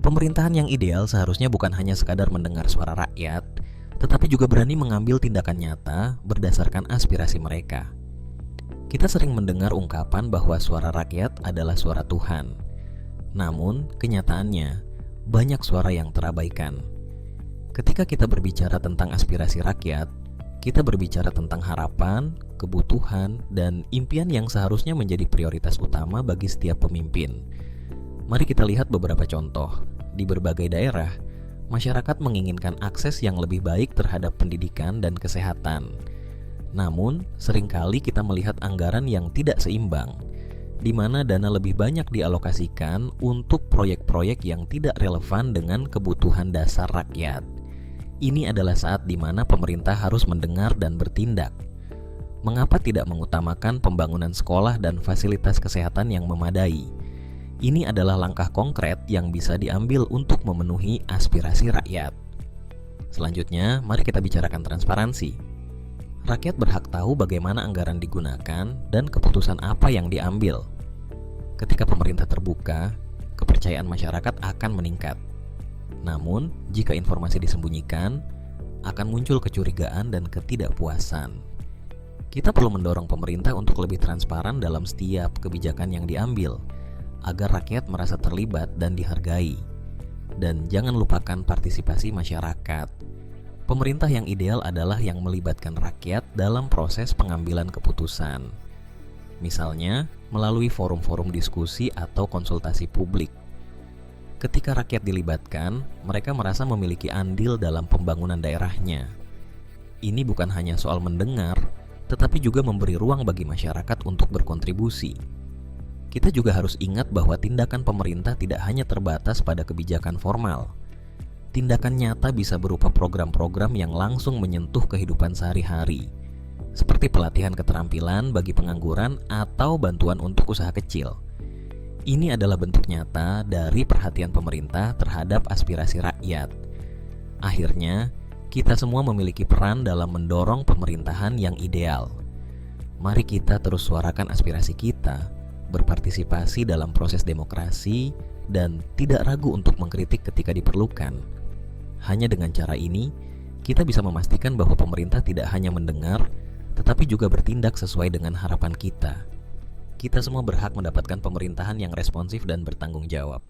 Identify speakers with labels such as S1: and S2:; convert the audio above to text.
S1: Pemerintahan yang ideal seharusnya bukan hanya sekadar mendengar suara rakyat, tetapi juga berani mengambil tindakan nyata berdasarkan aspirasi mereka. Kita sering mendengar ungkapan bahwa suara rakyat adalah suara Tuhan. Namun, kenyataannya, banyak suara yang terabaikan. Ketika kita berbicara tentang aspirasi rakyat, kita berbicara tentang harapan, kebutuhan, dan impian yang seharusnya menjadi prioritas utama bagi setiap pemimpin. Mari kita lihat beberapa contoh. Di berbagai daerah, masyarakat menginginkan akses yang lebih baik terhadap pendidikan dan kesehatan. Namun, seringkali kita melihat anggaran yang tidak seimbang, di mana dana lebih banyak dialokasikan untuk proyek-proyek yang tidak relevan dengan kebutuhan dasar rakyat. Ini adalah saat di mana pemerintah harus mendengar dan bertindak. Mengapa tidak mengutamakan pembangunan sekolah dan fasilitas kesehatan yang memadai? Ini adalah langkah konkret yang bisa diambil untuk memenuhi aspirasi rakyat. Selanjutnya, mari kita bicarakan transparansi. Rakyat berhak tahu bagaimana anggaran digunakan dan keputusan apa yang diambil. Ketika pemerintah terbuka, kepercayaan masyarakat akan meningkat. Namun, jika informasi disembunyikan, akan muncul kecurigaan dan ketidakpuasan. Kita perlu mendorong pemerintah untuk lebih transparan dalam setiap kebijakan yang diambil, agar rakyat merasa terlibat dan dihargai. Dan jangan lupakan partisipasi masyarakat. Pemerintah yang ideal adalah yang melibatkan rakyat dalam proses pengambilan keputusan. Misalnya, melalui forum-forum diskusi atau konsultasi publik. Ketika rakyat dilibatkan, mereka merasa memiliki andil dalam pembangunan daerahnya. Ini bukan hanya soal mendengar, tetapi juga memberi ruang bagi masyarakat untuk berkontribusi. Kita juga harus ingat bahwa tindakan pemerintah tidak hanya terbatas pada kebijakan formal. Tindakan nyata bisa berupa program-program yang langsung menyentuh kehidupan sehari-hari, seperti pelatihan keterampilan bagi pengangguran atau bantuan untuk usaha kecil. Ini adalah bentuk nyata dari perhatian pemerintah terhadap aspirasi rakyat. Akhirnya, kita semua memiliki peran dalam mendorong pemerintahan yang ideal. Mari kita terus suarakan aspirasi kita, berpartisipasi dalam proses demokrasi, dan tidak ragu untuk mengkritik ketika diperlukan. Hanya dengan cara ini, kita bisa memastikan bahwa pemerintah tidak hanya mendengar, tetapi juga bertindak sesuai dengan harapan kita. Kita semua berhak mendapatkan pemerintahan yang responsif dan bertanggung jawab.